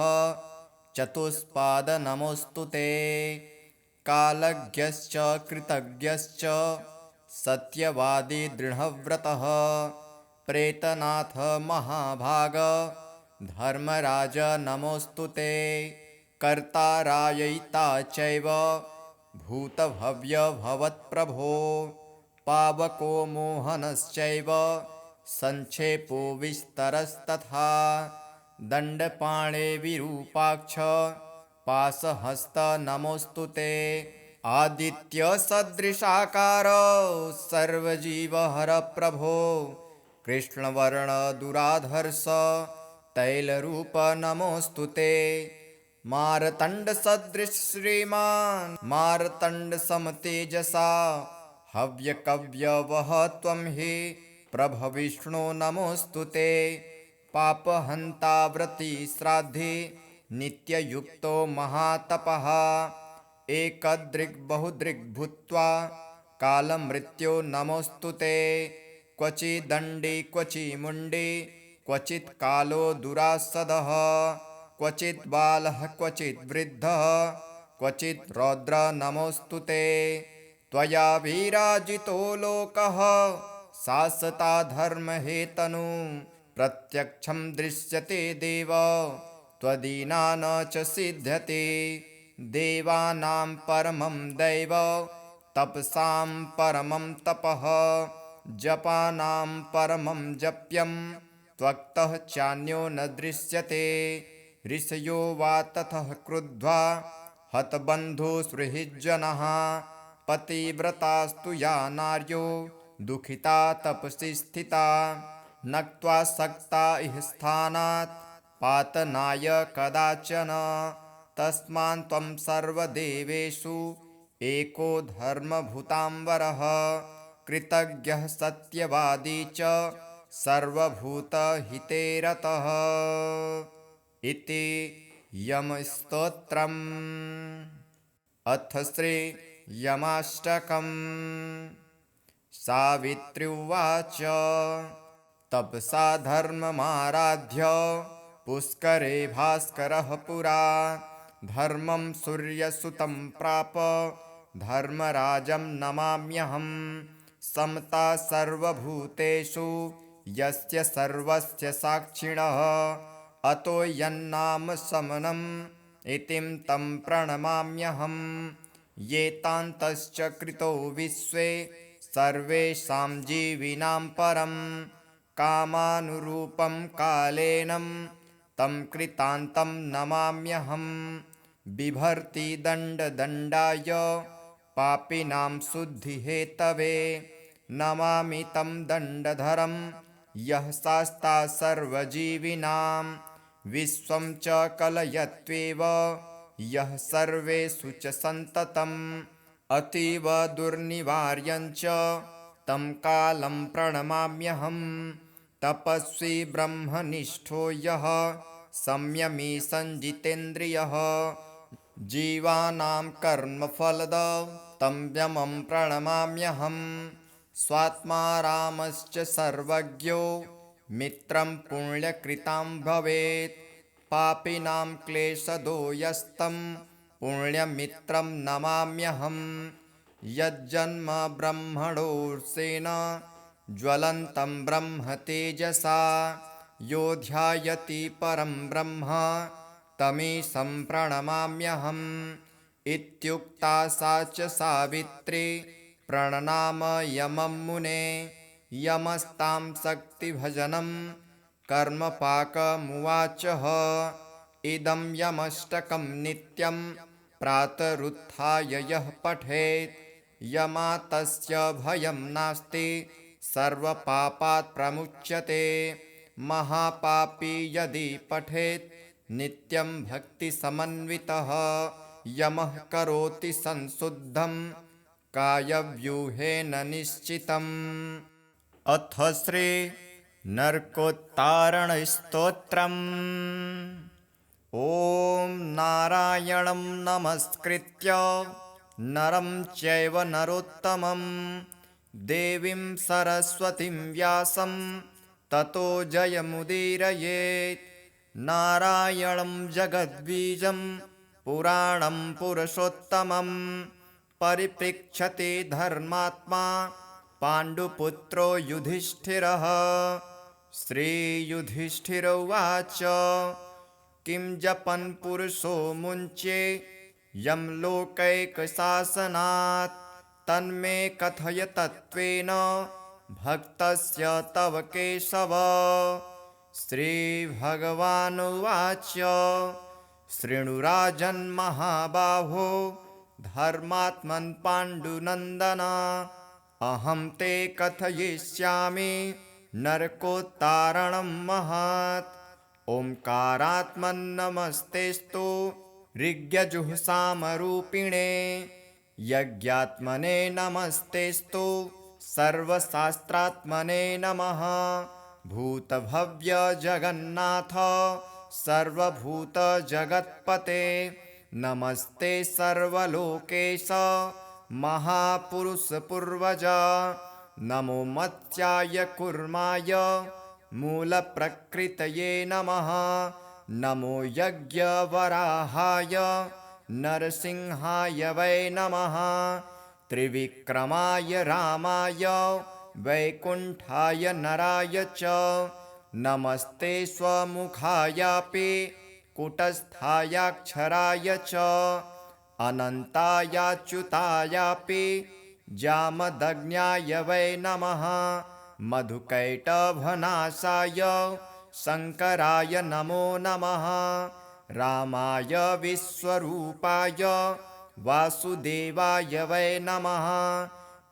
चतुष्पादनमोऽस्तु ते कालज्ञश्च कृतज्ञश्च सत्यवादी दृढव्रतः प्रेतनाथ महाभाग धर्मराज नमोऽस्तु ते कर्तारायिता चैव भूतभव्यभवत्प्रभो पावको मोहनश्चैव संक्षेपो विस्तरस्तथा दण्डपाणे विरूपाक्ष पाशहस्त नमोऽस्तु ते आदित्यसदृशाकार सर्वजीवहर प्रभो कृष्णवर्णदुराधर्ष तैलरूप नमोऽस्तु ते मार्तण्डसदृश श्रीमान् मार्तण्डसमतेजसा हव्यकव्यवः त्वं हि प्रभविष्णो नमोऽस्तु ते पापहन्ता व्रती श्राद्धे नित्ययुक्तो महातपः एकदृग्बहुदृग् भूत्वा कालमृत्यो नमोऽस्तु ते क्वचिदण्डे क्वचिमुण्डे क्वचित् कालो दुरासदः क्वचित् बालः क्वचित् वृद्धः क्वचित् रौद्र नमोऽस्तु ते त्वया विराजितो लोकः शासता धर्महेतनु प्रत्यक्षं दृश्यते देव त्वदीना न च सिद्ध्यते देवानां परमं दैव तपसां परमं तपः जपानां परमं जप्यं त्वक्तः चान्यो न दृश्यते ऋषयो वा ततः क्रुद्ध्वा हतबन्धुसुहृज्जनः पतिव्रतास्तु या नार्यो दुःखिता तपसि स्थिता नक्त्वा सक्ता इह स्थानात् पातनाय कदाचन तस्मान् त्वं सर्वदेवेषु एको धर्मभूताम्बरः कृतज्ञः सत्यवादी च सर्वभूतहिते रतः इति यमस्तोत्रम् अथ श्री यमाष्टकम् सावित्री उवाच तपसा धर्ममाराध्य पुष्करे भास्करः पुरा धर्मं सूर्यसुतं प्राप धर्मराजं नमाम्यहं समता सर्वभूतेषु यस्य सर्वस्य साक्षिणः अतो यन्नाम समनम् इतिं तं प्रणमाम्यहं येतान्तश्च कृतो विश्वे सर्वेषां जीविनां परं कामानुरूपं कालेनं तं कृतान्तं नमाम्यहं बिभर्ति दण्डदण्डाय पापिनां शुद्धिहेतवे नमामि तं दण्डधरं यः शास्ता सर्वजीविनां विश्वं च कलयत्वेव यः सर्वेषु च सन्ततम् अतीव दुर्निवार्यञ्च तं कालं प्रणमाम्यहम् तपस्वी ब्रह्मनिष्ठो यः संयमी संजितेन्द्रियः जीवानां कर्मफलदं तं यमं प्रणमाम्यहम् स्वात्मा रामश्च सर्वज्ञो मित्रं पुण्यकृतां भवेत् पापिनां क्लेशदो यस्तं पुण्यमित्रं नमाम्यहम् यज्जन्म ब्रह्मणोऽर्षेण ज्वलन्तं ब्रह्म तेजसा यो ध्यायति परं ब्रह्म तमीशं प्रणमाम्यहम् इत्युक्ता सा च सावित्री प्रणनाम यमं मुने यमस्तां शक्तिभजनं कर्मपाकमुवाचः इदं यमष्टकं नित्यं प्रातरुत्थाय यः पठेत् यमातस्य भयं नास्ति सर्वपापात् प्रमुच्यते महापापी यदि पठेत् नित्यं भक्तिसमन्वितः यमः करोति संशुद्धं कायव्यूहेन निश्चितम्। अथ श्री नरकोत्तारणस्तोत्रम्। ॐ नारायणं नमस्कृत्य नरं चैव नरोत्तमं देवीं सरस्वतीं व्यासं ततो जयमुदीरयेत्। नारायणं जगद्बीजं पुराणं पुरुषोत्तमं परिपृच्छति धर्मात्मा पाण्डुपुत्रो युधिष्ठिरः। श्रीयुधिष्ठिर उवाच किं जपन् पुरुषो मुञ्चे यं लोकैकशासनात् तन्मे कथय तत्त्वेन भक्तस्य तव केशव। श्रीभगवानुवाच शृणुराजन् महाबाहो धर्मात्मन् पाण्डुनन्दन अहं ते कथयिष्यामि नरकोत्तारणं महत्। ओंकारात्मन्नमस्तेस्तु ऋग्यजुःसामरूपिणे यज्ञात्मने नमस्तेस्तु सर्वशास्त्रात्मने नमः। भूतभव्यजगन्नाथ सर्वभूतजगत्पते नमस्ते सर्वलोकेश महापुरुषपूर्वज। नमो मत्स्याय कूर्माय मूलप्रकृतये नमः। नमो यज्ञवराहाय नरसिंहाय वै नमः। त्रिविक्रमाय रामाय वैकुण्ठाय नराय च नमस्ते स्वमुखायापि कूटस्थायाक्षराय च अनन्तायाच्युतायापि जामदग्न्याय वै नमः। मधुकैटभनाशाय शङ्कराय नमो नमः। रामाय विश्वरूपाय वासुदेवाय वै नमः।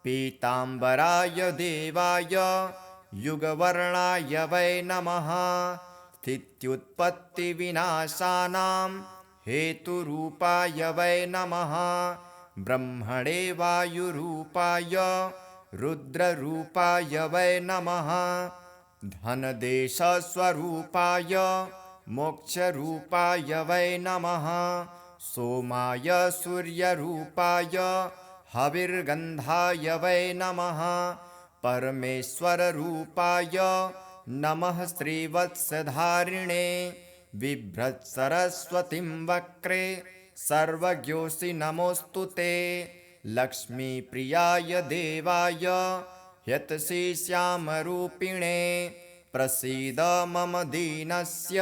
पीताम्बराय देवाय युगवर्णाय वै नमः। स्थित्युत्पत्तिविनाशानां हेतुरूपाय वै नमः। ब्रह्मणे वायुरूपाय रुद्ररूपाय वै नमः। धनदेशस्वरूपाय मोक्षरूपाय वै नमः। सोमाय सूर्यरूपाय हविर्गन्धाय वै नमः। परमेश्वररूपाय नमः। श्रीवत्सधारिणे बिभ्रत्सरस्वतीं वक्रे सर्वज्ञोऽसि नमोऽस्तु ते। लक्ष्मीप्रियाय देवाय यतसि श्यामरूपिणे प्रसीद मम दीनस्य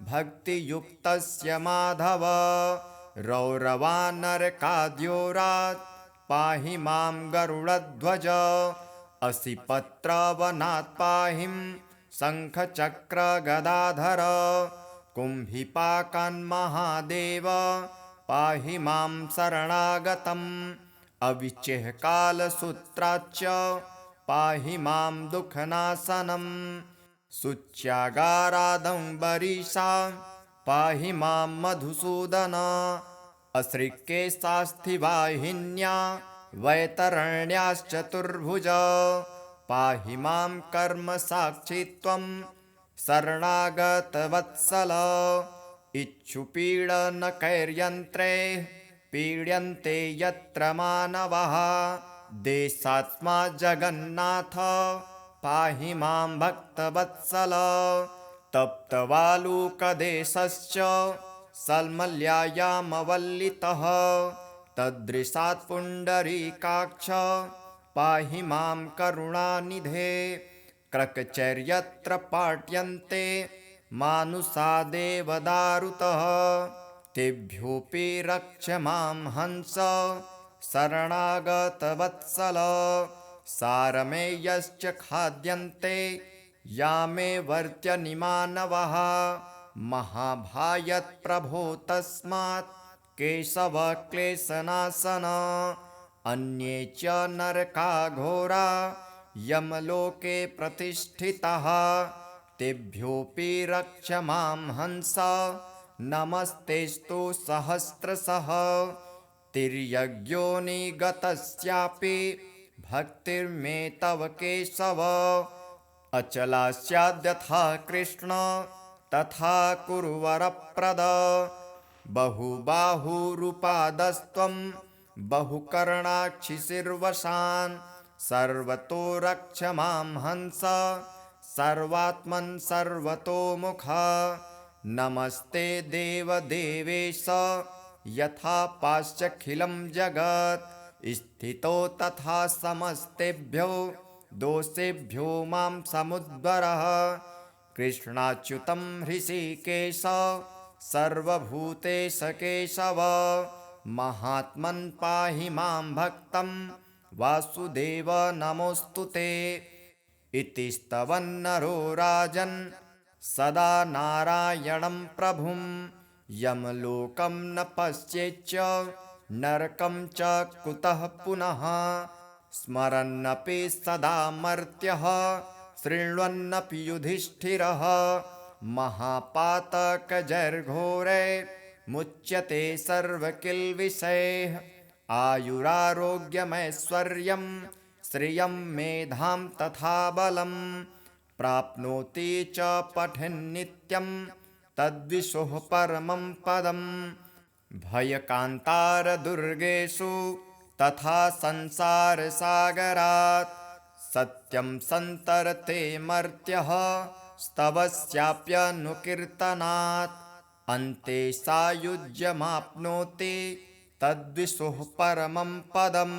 भक्तियुक्तस्य माधव। रौरवानरकाद्योरात् पाहि मां गरुडध्वज। असिपत्रवनात् पाहिं शङ्खचक्रगदाधर। कुम्भिपाकान्महादेव पाहि मां शरणागतम्। अविचेहकालसूत्राच्च पाहि मां दुःखनाशनम्। शुच्यागारादं वरीषा पाहि मां मधुसूदन अश्रिकेशास्थिवाहिन्या वैतरण्याश्चतुर्भुज पाहि मां कर्मसाक्षी त्वं शरणागतवत्सल इच्छुपीडनकैर्यन्त्रे पीड्यन्ते यत्र मानवाः देशात्मा जगन्नाथ पाहि मां भक्तवत्सल तप्तवालुकदेशश्च सल्मल्यायामवल्लितः तदृशात् पुण्डरीकाक्ष पाहि मां करुणानिधे क्रकचर्यत्र पाट्यन्ते मानुषा देवदारुतः तेभ्योऽपि रक्ष मां हंस शरणागतवत्सल सारमेयश्च खाद्यन्ते यामे वर्त्यनिमानवः महाभायत्प्रभो तस्मात् केशव क्लेशनाशन अन्ये च नरका घोरा यमलोके प्रतिष्ठिताः तेभ्योऽपि रक्ष मां हंस नमस्तेस्तु सहस्रशः तिर्यग्योनिगतस्यापि भक्तिर्मे तव केशव अचला स्याद्यथा कृष्ण तथा कुरु वरप्रद बहुबाहुरुपादस्त्वं बहुकर्णाक्षिशिर्वशान् सर्वतो रक्ष मां हंस सर्वात्मन् सर्वतोमुख नमस्ते देवदेवेश यथा पाश्चखिलं जगत् स्थितो तथा समस्तेभ्यो दोषेभ्यो मां समुद्वरः कृष्णाच्युतं हृषीकेश सर्वभूतेश केशव महात्मन् पाहि मां भक्तं वासुदेव नमोऽस्तु ते इति स्तवन्नरो राजन् सदा नारायणं प्रभुं यमलोकं न पश्येच्च नरकं च कुतः पुनः स्मरन्नपि सदा मर्त्यः शृण्वन्नपि युधिष्ठिरः महापातकजैर्घोरे मुच्यते सर्वकिल्बिषैः आयुरारोग्यमैश्वर्यं श्रियं मेधां तथा बलं प्राप्नोति च पठन्नित्यं तद्विशुः परमं पदं भयकान्तारदुर्गेषु तथा संसारसागरात् सत्यं सन्तरते मर्त्यः स्तवस्याप्यनुकीर्तनात् अन्ते सायुज्यमाप्नोति तद्विशुः परमं पदम्।